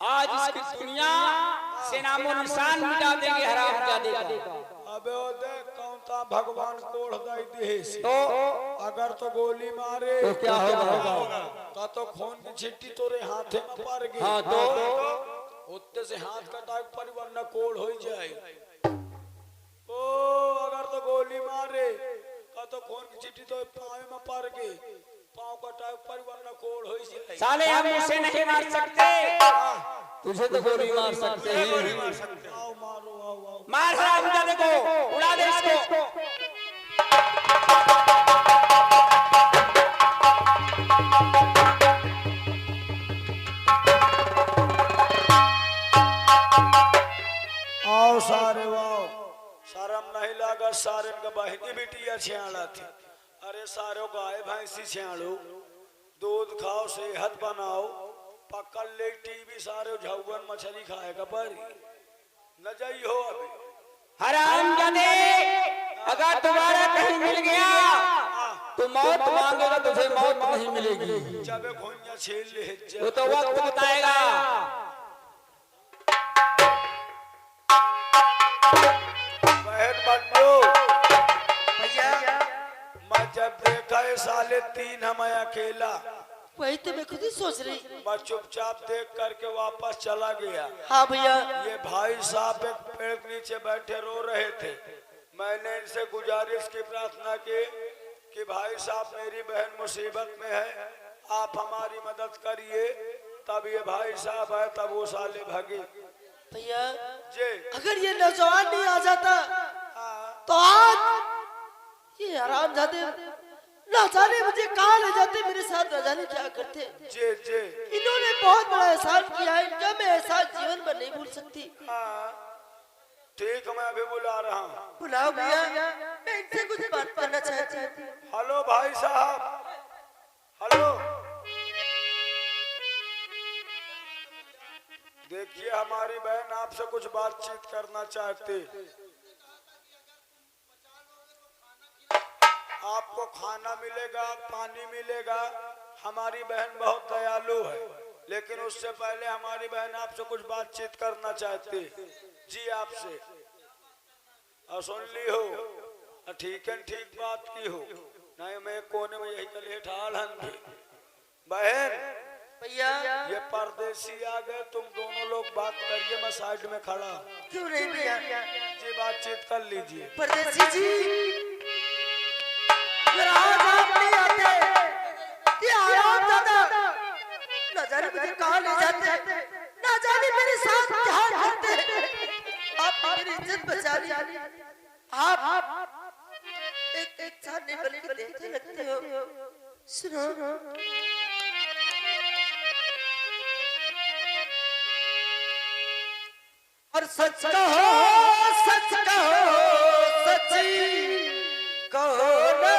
आज इसकी दुनिया से नामो निशान मिटा देंगे हरामजादे का। अबे ओ देख कौन ता भगवान कोढ़ दाई देश तो अगर तो गोली मारे तो क्या होगा? तो खून की छिट्टी तोरे हाथे में पड़ गई। हाँ तो उत्ते से हाथ कटा पर वरना कोढ़ हो जाए। ओ अगर तो गोली मारे तो खून की छिट्टी तो पाँव में पड़ गई, पाँव कटा पर वरना कोढ़ हो जाए। साले हम उसे नहीं मार सकते, तुझे तो गोली मार सकते हैं। आओ मारो आओ आओ मार हरामजादे को, उड़ा दे इसको। आओ सारे वाओ शर्म नहीं लगा सारे का बहनी बिटिया छियाड़ा थी। अरे सारो गाय भैंसी छियाड़ो दूध खाओ सेहत बनाओ पकड़ ले टीवी सारे झौवन मछली खाएगा पर न जाई हो अभी। हरामजादे अगर दोबारा कहीं मिल गया तो मौत मांगेगा, तुझे मौत नहीं मिलेगी। जब घोइया छील ले वो तो वक्त बताएगा। बहन बंधु भैया मैं जब देखा ये साले तीन हम अकेला, वही तो मैं खुद ही सोच रही। मैं चुपचाप देख करके वापस चला गया। हाँ भैया ये भाई साहब एक पेड़ के नीचे बैठे रो रहे थे। मैंने इनसे गुजारिश की प्रार्थना की कि भाई साहब मेरी बहन मुसीबत में है, आप हमारी मदद करिए। तब ये भाई साहब है तब वो साले भागे। भैया जी अगर ये नौजवान नहीं आ जाता तो आज ये हरामजादे ना जाने मुझे कहाँ ले जाते, मेरे साथ न जाने क्या करते। जी जी इन्होंने बहुत बड़ा एहसान किया है, इनका मैं एहसान जीवन में नहीं भूल सकती। ठीक मैं अभी बुला रहा हूँ। बुलाओ भैया, मैं इनसे कुछ बात करना चाहती हूँ। हेलो भाई साहब, हेलो। देखिए हमारी बहन आपसे कुछ बातचीत करना चाहती। आपको खाना मिलेगा, पानी मिलेगा। हमारी बहन बहुत दयालु है, लेकिन उससे पहले हमारी बहन आपसे कुछ बातचीत करना चाहती। जी आपसे और सुन ली हो, ठीक है ठीक बात की हो। नहीं मैं कोने में यही कल ठाल बहन भैया ये परदेसी आ गए, तुम दोनों लोग बात करिए, मैं साइड में खड़ा। क्यों नहीं भैया? जी बातचीत कर लीजिए। परदेसी जी अगर आज आप नहीं आते ये आराम दादा न जाने मुझे कहाँ ले जाते, न जाने मेरे साथ क्या करते। आप मेरी इज्जत बचा ली। आप एक छाने वाले को देखते लगते हो। सुनो और सच कहो सच कहो सच्ची कहो ना।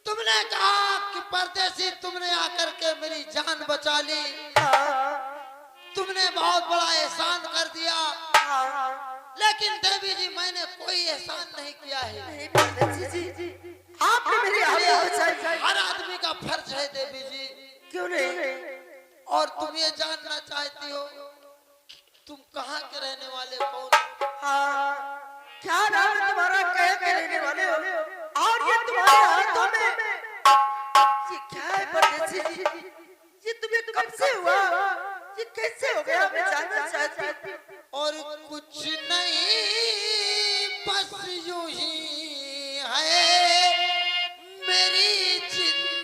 तुमने कहा कि परदेसी तुमने आकर के मेरी जान बचा ली, तुमने बहुत बड़ा एहसान कर दिया। लेकिन देवी जी मैंने कोई एहसान नहीं किया है। आपने मेरी आवाज़ बचाई। हर आदमी का फर्ज है देवी जी। क्यों नहीं? और तुम ये जानना चाहती हो तुम कहाँ के रहने वाले, कौन? क्या नाम है तुम्हारा, कह के रहने वाले हो, और ये तुम्हारे हाथों में ये क्या है परदेसी जी? ये तुम्हें कब से हुआ, ये कैसे हो गया, मैं जानना चाहती हूँ। और कुछ नहीं बस यूं ही है मेरी जिंदगी।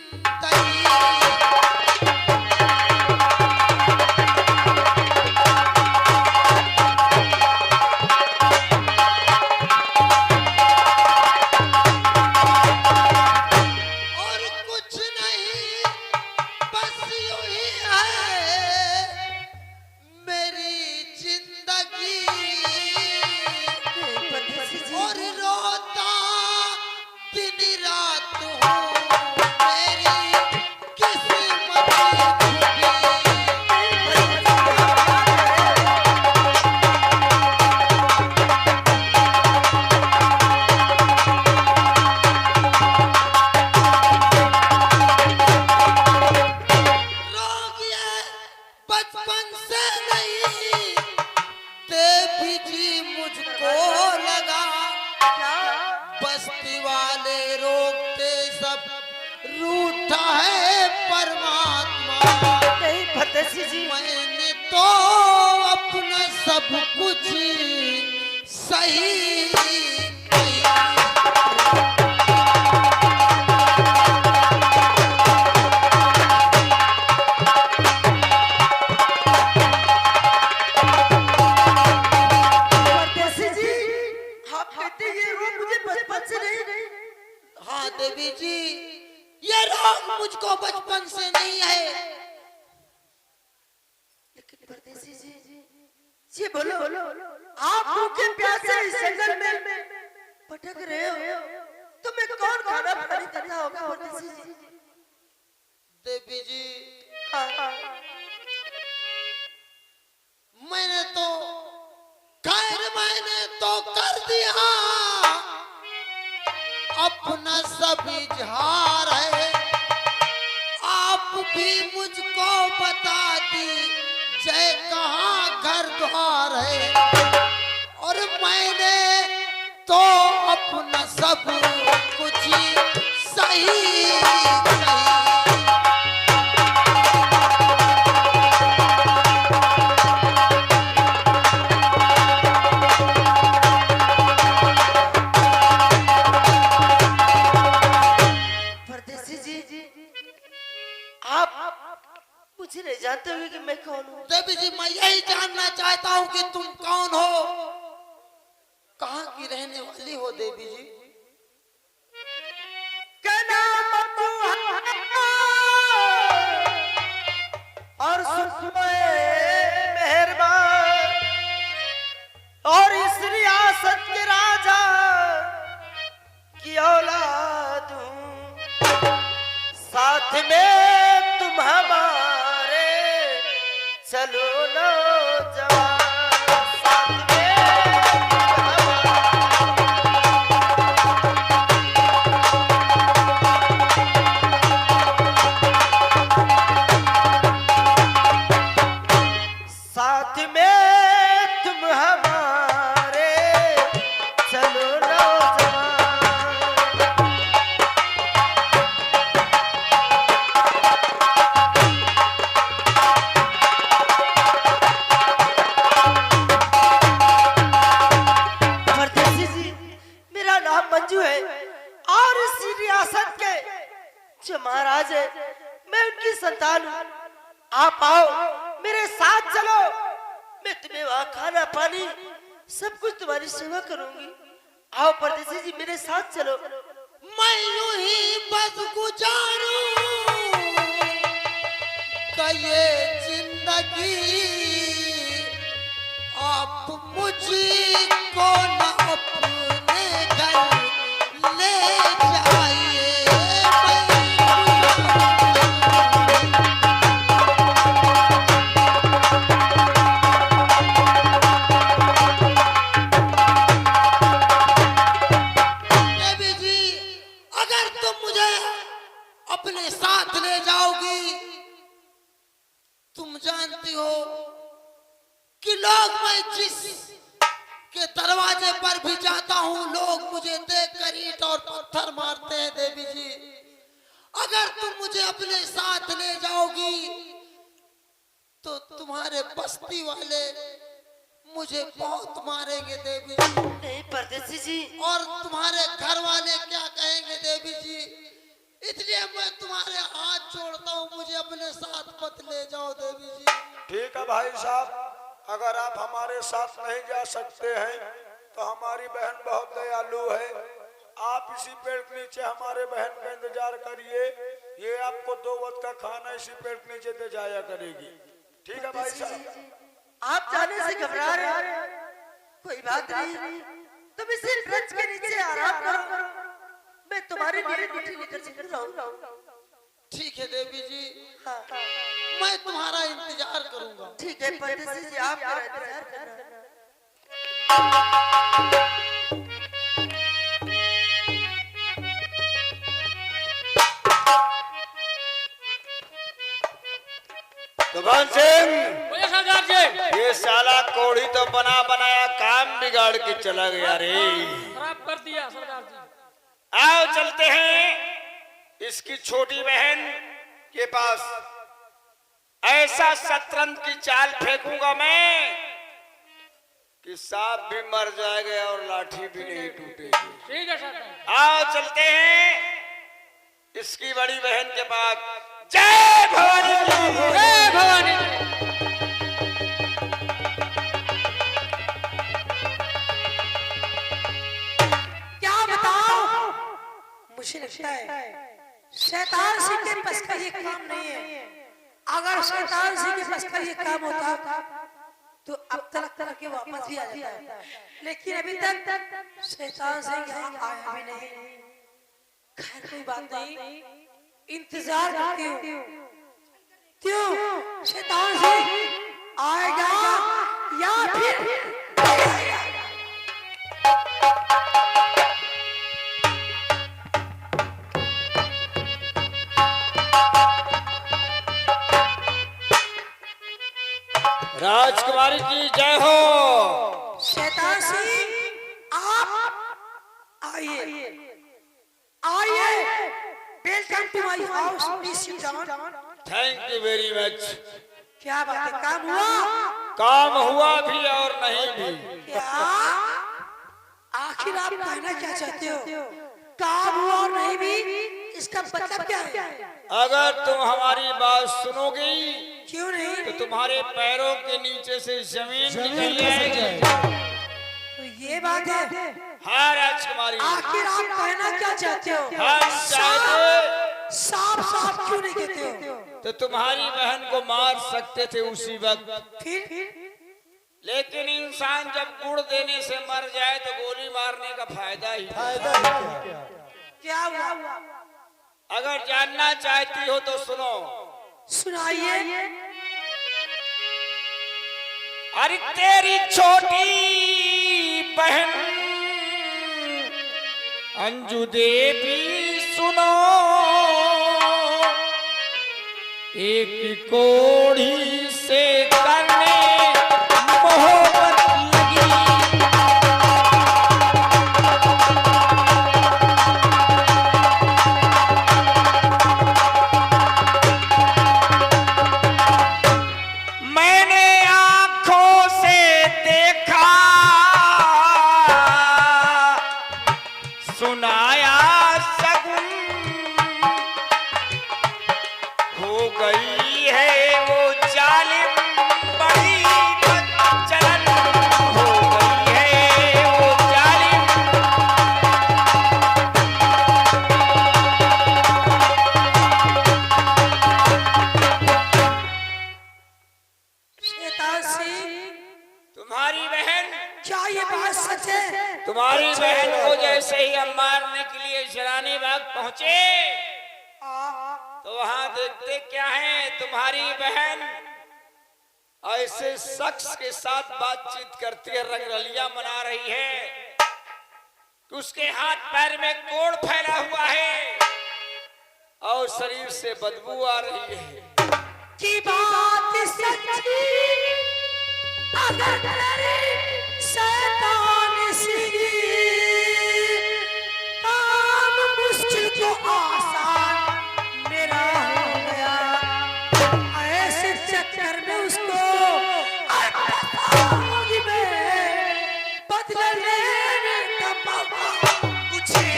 परमात्मा। नहीं परदेसी जी, मैंने तो अपना सब कुछ सही किया। परदेसी जी, आप कहते ये रोग मुझे बचपन से नहीं। हाँ देवी जी, ये रोग मुझको बचपन से नहीं है। लेकिन परदेसी जी, ये बोलो, आप भूखे प्यासे इस जंगल में भटक रहे हो, तुम्हें कौन खाना पानी देता होगा परदेसी जी? देवी जी, हाँ, मैंने तो कर दिया अपना सब इजहार है। आप भी मुझको बता दीजिए कहाँ घर द्वार है। और मैंने तो अपना सब कुछ सही किया। मुझे नहीं जानते हुए कि मैं कौन हूँ। देवी जी, मैं यही जानना चाहता हूँ कि तुम कौन हो, कहाँ की रहने वाली हो देवी जी? और मेहरबान और इस रियासत के राजा की औलाद हूँ। साथ में तुम हमारे चलो नौजवान, साथ में साथ में तुम हमारे चलो नौजवान। परदेसी जी, मेरा नाम मंजू है और इस रियासत के जो महाराज है मैं उनकी संतान हूँ। आप आओ, मेरे साथ चलो, मैं तुम्हें वहाँ खाना पानी सब कुछ तुम्हारी सेवा करूंगी। आओ परदेसी जी, मेरे साथ चलो। मैं यूं ही बस गुजारूं ये जिंदगी, आप मुझको न अपने घर ले जाइए। देवी जी, अगर तुम मुझे अपने साथ ले जाओगी, तुम जानती हो कि लोग, मैं जिस के दरवाजे पर भी जाता हूँ, लोग मुझे देखकर ईंट और पत्थर मारते हैं। देवी जी, अगर तुम मुझे अपने साथ ले जाओगी तो तुम्हारे बस्ती वाले मुझे बहुत मारेंगे देवी जी। नहीं परदेसी जी, और तुम्हारे घर वाले क्या कहेंगे देवी जी? इसलिए मैं तुम्हारे हाथ जोड़ता हूँ, मुझे अपने साथ मत ले जाओ देवी जी। ठीक है भाई साहब, अगर आप हमारे साथ नहीं जा सकते हैं तो हमारी बहन बहुत दयालु है। आप इसी पेड़ के नीचे हमारे बहन का इंतजार करिए, ये आपको 2 वक्त का खाना इसी पेड़ के नीचे दे जाया करेगी। ठीक है भाई साहब? आप जाने से घबरा रहे हैं, कोई बात नहीं, तुम इसी वृक्ष के नीचे आराम करो, मैं तुम्हारी लिए रोटी लेकर चल रहा हूँ। ठीक है देवी जी, हाँ, मैं तुम्हारा इंतजार करूंगा। ठीक है परदेसी जी, आप मेरा इंतजार करना। दुकान सिंह, बोले सरदार जी। ये साला कोढ़ी तो बना बनाया काम बिगाड़ के चला गया रे। खराब कर दिया सरदार जी। आओ चलते हैं इसकी छोटी बहन के पास ऐसा शतरंज की चाल फेंकूंगा मैं कि सांप भी मर जाएगा और लाठी भी नहीं टूटेगी। ठीक है सरदार। आओ चलते हैं इसकी बड़ी बहन के पास। जय भवानी की। जय भवानी। क्या बताओ, मुझे लगता है शैतान सिंह के बस का ये काम नहीं है। अगर शैतान सिंह के बस का ये काम होता तो अब तक के वापस भी आ जाता, लेकिन अभी तक शैतान सिंह यहाँ आया भी नहीं। खैर कोई बात नहीं, इंतजार करती हूँ क्यों शैतान सिंह आएगा या फिर राजकुमारी की जय हो। शैतान सिंह आप आइए आइए। Welcome to my house, please sit down. Thank you very much. क्या बात है, काम हुआ? काम हुआ भी और नहीं भी। क्या आखिर आप कहना क्या चाहते हो? काम हुआ और नहीं भी, इसका मतलब क्या है? अगर तुम हमारी बात सुनोगी क्यों नहीं? तो तुम्हारे पैरों के नीचे से जमीन निकल जाएगी। तो ये बात है। हाँ राजकुमारी। आखिर आप कहना क्या चाहते हो? हम चाहते साफ साफ क्यों नहीं कहते हो? तो तुम्हारी बहन को मार सकते थे उसी वक्त, फिर लेकिन इंसान जब गुड़ देने से मर जाए तो गोली मारने का फायदा ही क्या हुआ? अगर जानना चाहती हो तो सुनो। सुनाइए। अरे तेरी छोटी बहन अंजू देवी सुनो, एक कोढ़ी से करने मोहब्बत लगी। मैंने आंखों से देखा, सुनाया सगुन, हो गई है वो जालिम बड़ी बदचलन, हो गई है वो जालिम। शैतान सिंह, तुम्हारी बहन, क्या ये बात सच है? तुम्हारी बहन को जैसे ही हम मारने के लिए शरानी बाग पहुंचे तो वहां देखते क्या है, तुम्हारी बहन ऐसे शख्स के साथ बातचीत करती है, रंगरलिया मना रही है कि उसके हाथ पैर में कोढ़ फैला हुआ है और शरीर से बदबू आ रही है। की बात सच्ची अगर तेरे शैतान सिंह, काम मुश्किल को आसान मेरा हो गया। ऐसे चक्कर में उसको बताऊंगी मैं, बदला लेने का मौका मुझे।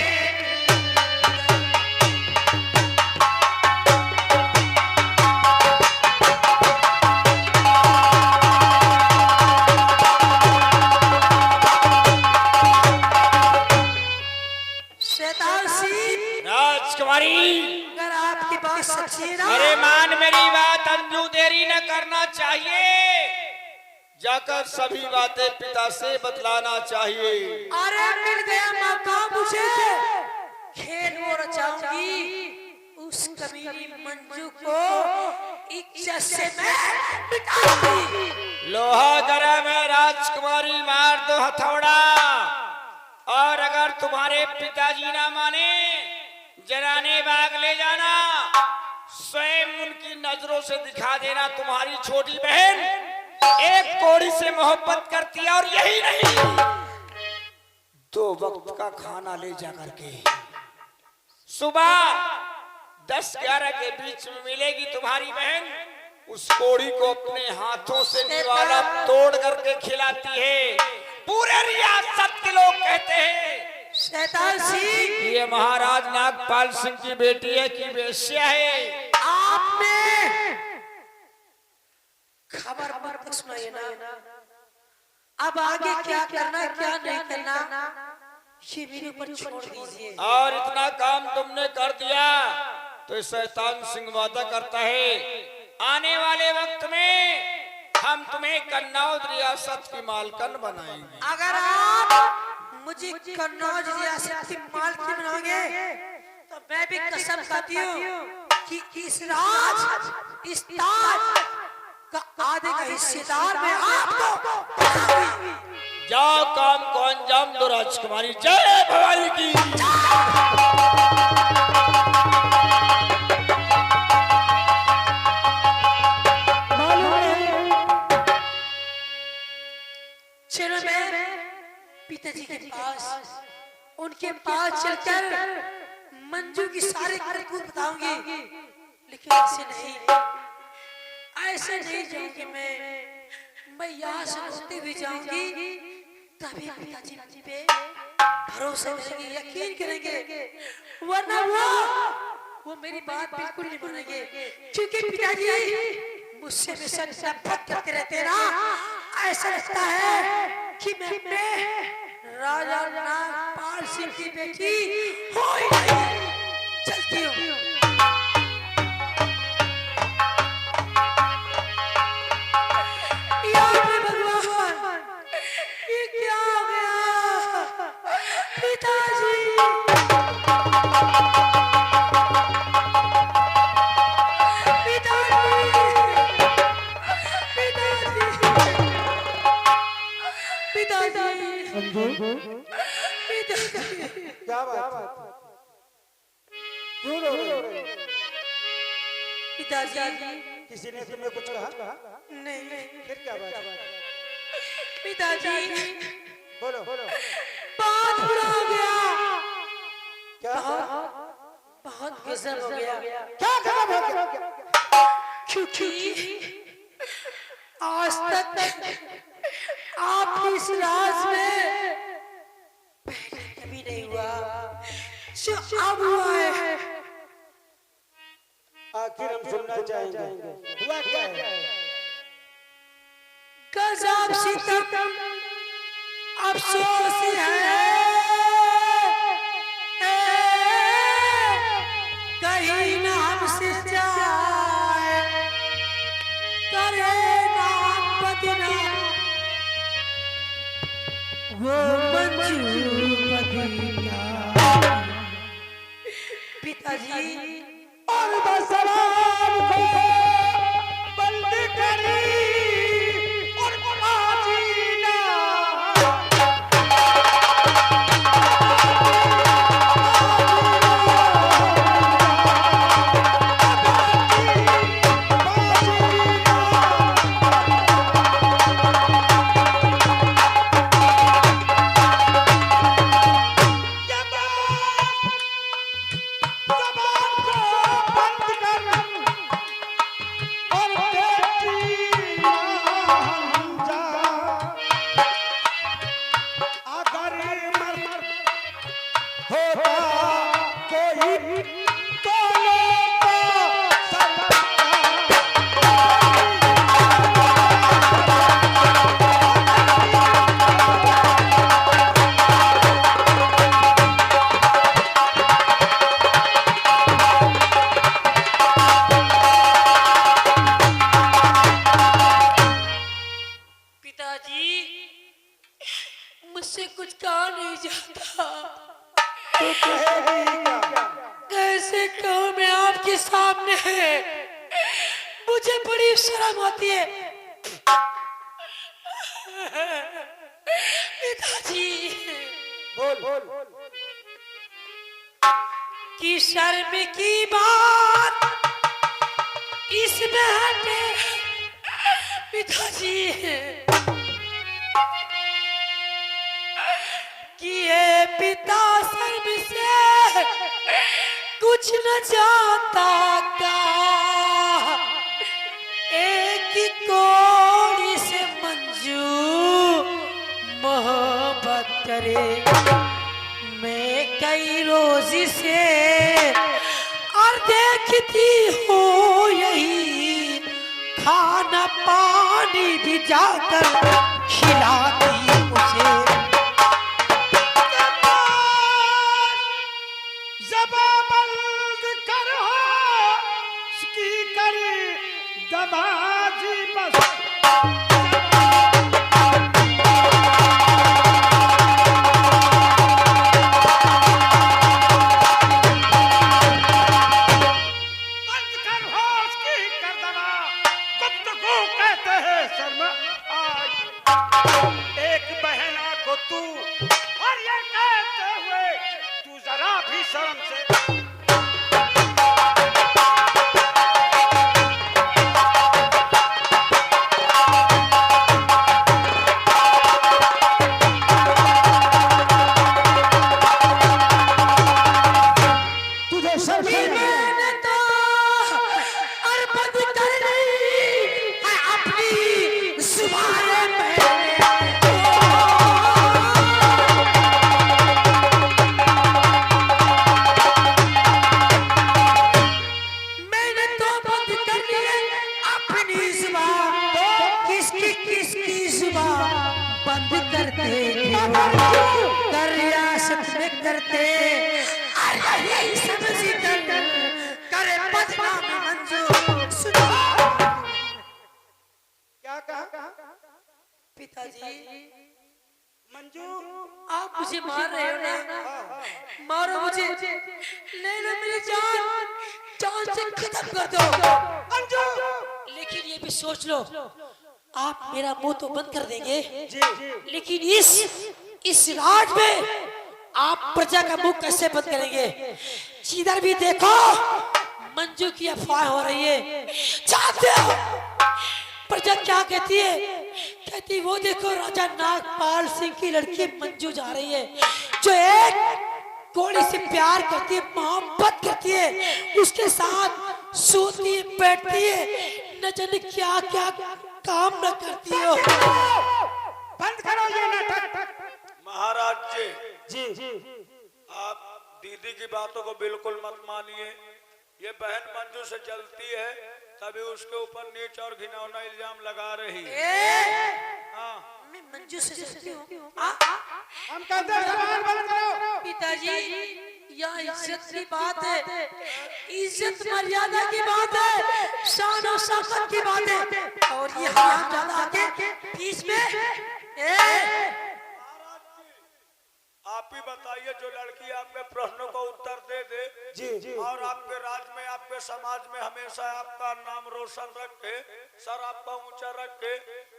शैतान सिंह, राजकुमारी, अगर आपकी बात सच्ची है ना, अरे मान मेरी बात, अंजू देरी न करना चाहिए, जाकर सभी बातें पिता से बतलाना चाहिए। अरे मिल गया मौका मुझे, खेल वो रचाऊंगी, उस कमीनी मंजू को इज्जत से मैं मिटाऊंगी। लोहा गरम है राजकुमारी, मार दो हथौड़ा, और अगर तुम्हारे पिताजी ना माने जराने बाग ले जाना, स्वयं उनकी नजरों से दिखा देना तुम्हारी छोटी बहन एक कोड़ी से मोहब्बत करती है, और यही नहीं 2 वक्त का खाना ले जा करके सुबह 10-11 के बीच में मिलेगी तुम्हारी बहन। उस कोड़ी को अपने हाथों से निवाला तोड़ करके खिलाती है। पूरे रियासत के लोग कहते हैं शैतान सिंह, ये महाराज नागपाल सिंह की बेटी है कि वेश्या है। आपने खबर मत सुनाइए ना। अब आगे क्या करना क्या नहीं करना ये मेरे ऊपर छोड़ दीजिए। और इतना काम तुमने कर दिया तो शैतान सिंह वादा करता है आने वाले वक्त में हम तुम्हें कन्नौज रियासत की मालकन बनाएंगे। अगर आप मुझे कन्नौज रियासत की मालकिन बनाओगे तो मैं भी कसम खाती हूँ कि इस राज इस ताज का आधे का हिस्सेदार मैं आपको। जाओ काम को अंजाम दो राजकुमारी। जय भवानी की। चलो मैं पिताजी के पास उनके पास चलकर मंजू की सारी करतूत बताऊंगी। लेकिन ऐसे नहीं जाऊंगी मैं यहाँ से होते हुए जाऊंगी तभी पिताजी मुझ पे भरोसा करेंगे, यकीन करेंगे, वरना वो मेरी बात बिल्कुल नहीं मानेंगे। क्योंकि पिताजी मुझसे हमेशा नफरत करते रहते हैं ना। ऐसा लगता है कि मैं राजा नागपाल सिंह की बेटी हो ही नहीं। चलती हूँ। क्या बात? क्यों रो रहे? पिताजी किसी ने तुम्हें कुछ कहा? नहीं। फिर क्या बात? पिताजी बोलो। बहुत बुरा हो गया। क्या? बहुत गजब हो गया। क्या गजब हो गया? क्योंकि आज तक आपकी इस राज में पहले कभी नहीं हुआ जो अब हुआ है। आखिर हम सुनना चाहेंगे। हुआ क्या है? गजब सितम अफसोस है कहीं ना हमसे जाए करे ना बदनाम वो मंजू बदीना। पिताजी और बसराम को बंद करी और आजीना। मुझसे कुछ कहा नहीं जाता। तो कहेगी क्या? कैसे कहूँ मैं आपके सामने है, मुझे बड़ी शर्म आती है। पिताजी बोल। की शर्म की बात इसमें हटे। पिताजी कि ये पिता शर्म से कुछ न न जाता का एक कोड़ी से मंजू मोहब्बत करे। मैं कई रोज से और देखती हूँ यही खाना पानी भी जाकर खिलाती मुझे। जबाबंद करो की कर दबाजी बस बंद कर होश की कर दबा गुफ्तगू कहते हैं शर्मा आज एक बहना को तू और ये कहते हुए तू जरा भी शर्म से मैंने तो अर्पण कर ली है अपनी जुबान मैंने तो बंद कर ली है अपनी जुबान। किसकी जुबान बंद करते कर रियासत में करते यही समझी कर करे बदनाम मंजू। क्या कहा पिताजी मंजू आप मुझे मार रहे हो ना, मारो मुझे, ले लो मेरी जान, जान से खत्म कर दो अंजू। लेकिन ये भी सोच लो आप मेरा मुंह तो बंद कर देंगे लेकिन इस राज में आप प्रजा का मुंह कैसे बंद करेंगे? जिधर भी देखो मंजू की अफवाह हो रही है। जानते हो प्रजा क्या कहती है? कहती वो देखो राजा नागपाल सिंह की लड़की मंजू जा रही है जो एक कोड़ी से प्यार करती है, मोहब्बत करती है, उसके साथ सोती है, बैठती है, न जाने क्या क्या काम न करती हो। बंद करो ये नाटक। महाराज जी जी आप दीदी की बातों को बिल्कुल मत मानिए। ये बहन मंजू से जलती है तभी उसके ऊपर नीच और घिनौना इल्जाम लगा रही है। हाँ मैं मंजू से जलती हूँ। हम कहते हैं जबान बंद करो। पिताजी यह इज्जत की बात है, इज्जत मर्यादा की बात है, शान और शौकत की बात है और ये हरामजादा के बीच में आप ही बताइए जो लड़की आपके प्रश्नों का उत्तर दे दे जी और आपके राज में आपके समाज में हमेशा आपका नाम रोशन रखे, सर आपका ऊंचा रखे,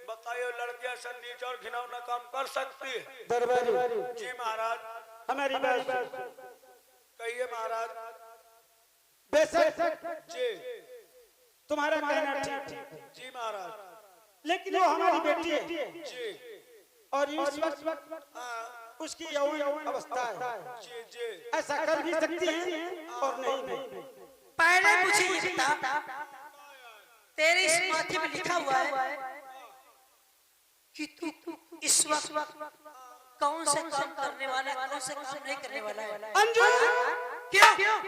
बताइए लड़की ऐसा नीच और घिनौना काम कर सकती है? दरबारी जी महाराज। हमारी बात कहिए महाराज। बेशक जी तुम्हारा कहना ठीक। जी महाराज। लेकिन वो हमारी बेटी है जी और इस वक्त हाँ उसकी यौवन अवस्था है। जी जी ऐसा कर भी सकती है और नहीं भी। पहले मुझे ये बता, तेरे इस माथे में लिखा हुआ है कि तू इस वक्त कौन से काम करने वाला है, कौन से काम नहीं करने वाला है? अंजू क्यों?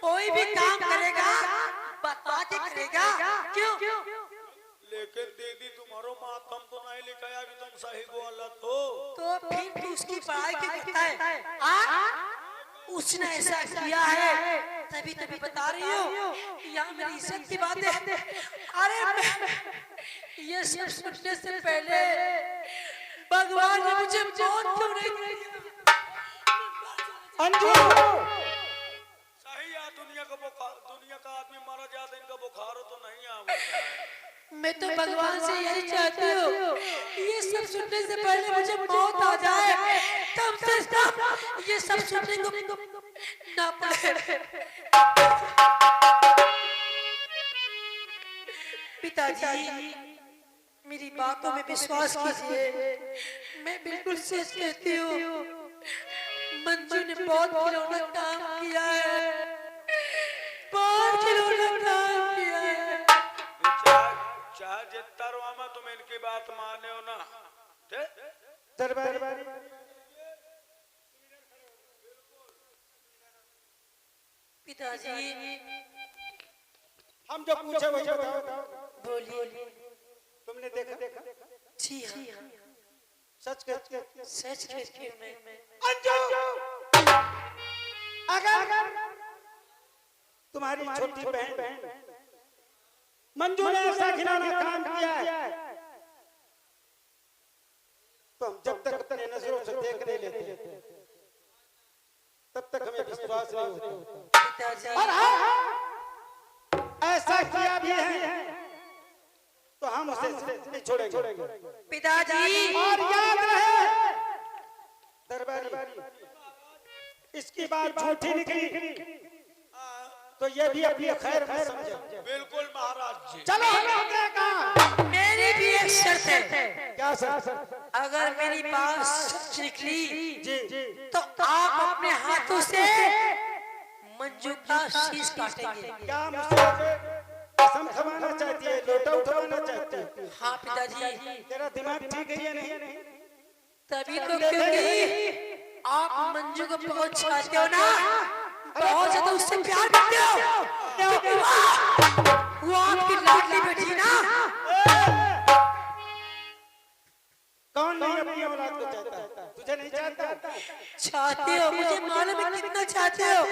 कोई भी काम करेगा बता के करेगा। क्यों? लेकिन दीदी तुम्हारो मातम तो नहीं लिखा है कि तुम सही बोलत हो। तो फिर तू उसकी पढ़ाई क्यों करता है? उसने ऐसा किया है तभी बता रही हूँ। यहाँ मेरी इज्जत की बात है। अरे ये सब सुनने से पहले भगवान ने मुझे मौत क्यों नहीं दी? अंजू सही है, दुनिया का आदमी मारा जाता इनका बुखार हो तो नहीं आ। मैं तो भगवान से यही चाहती हूँ ये सब सुनने से पहले मुझे मौत आ जाए, कम से कम ये सब सुनने को ना पड़े। पिताजी मेरी बातों में विश्वास कीजिए, मैं बिल्कुल सच कहती हूँ। मंजू ने बहुत खिलौना काम किया है, जितना रुआ मैं तुम इनकी बात माने हो ना। दरबारी पिताजी हम जो पूछे वही बताओ। बोलिए। तुमने देखा? जी हाँ, सच सच कहती हूँ मैं। अंजू, अगर तुम्हारी छोटी बहन मंजू ने ऐसा घिनौना काम किया है तो हम जब तक अपने नजरों से देख नहीं लेते तब तक हमें विश्वास नहीं होता। पिताजी और हाँ, ऐसा किया भी है तो हम उसे नहीं छोड़ेंगे। पिताजी और याद रहे दरबारी, इसकी बात झूठी निकली तो ये भी अपनी खैर में समझे। बिल्कुल महाराज जी। चलो हम देखा। मेरी भी एक शर्त है। क्या सर? अगर मेरी बात सच निकली जी तो आप अपने हाथों से मंजू का शीश काटेंगे। क्या मुझसे कसम खवाना चाहती है, लोटा उठवाना चाहती है? हाँ पिताजी, तेरा दिमाग ठीक है या नहीं? तभी तो क्योंकि आप मंजू को बहुत चाहते हो ना, बहुत ज्यादा उससे प्यार करते हो। वो आपकी लाडली बेटी ना। कौन नहीं अपनी औलाद को चाहता है? तुझे नहीं चाहता? चाहते हो, मुझे मालूम है कितना चाहते हो,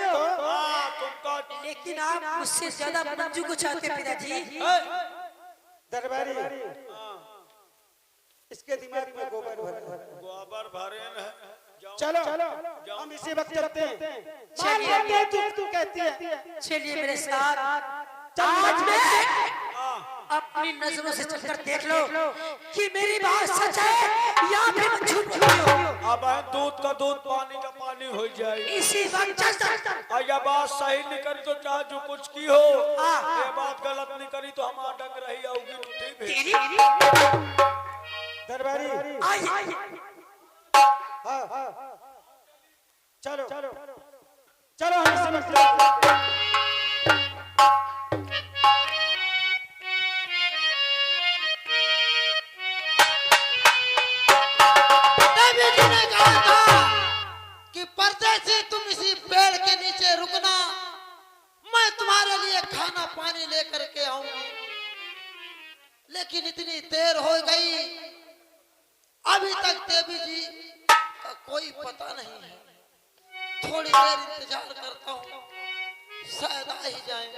तुमको लेकिन आप मुझसे ज्यादा मंजू को चाहते हो पिताजी। दरबारी, इसके दिमाग में गोबर भरे न। चलो हम इसी वक्त चलते हैं। चलिए तू कहती है। चलिए मेरे साथ। आज मैं अपनी नजरों से चलकर देख लो कि मेरी बात सच है या फिर झूठ बोल रही हो। अब दूध का दूध पानी का पानी हो जाए। इसी वक्त चल। यह बात सही नहीं करी तो चाहे जो कुछ की हो, ये बात गलत नहीं करी तो हम डंग रही होगी। दरबारी चलो हम इसी वक्त चलते हैं। परदेसी तुम इसी पेड़ के नीचे रुकना, मैं तुम्हारे लिए खाना पानी लेकर के आऊंगी। लेकिन इतनी देर हो गई, अभी तक देवी जी का कोई पता नहीं है। थोड़ी देर इंतजार करता हूँ, शायद आ ही जाए।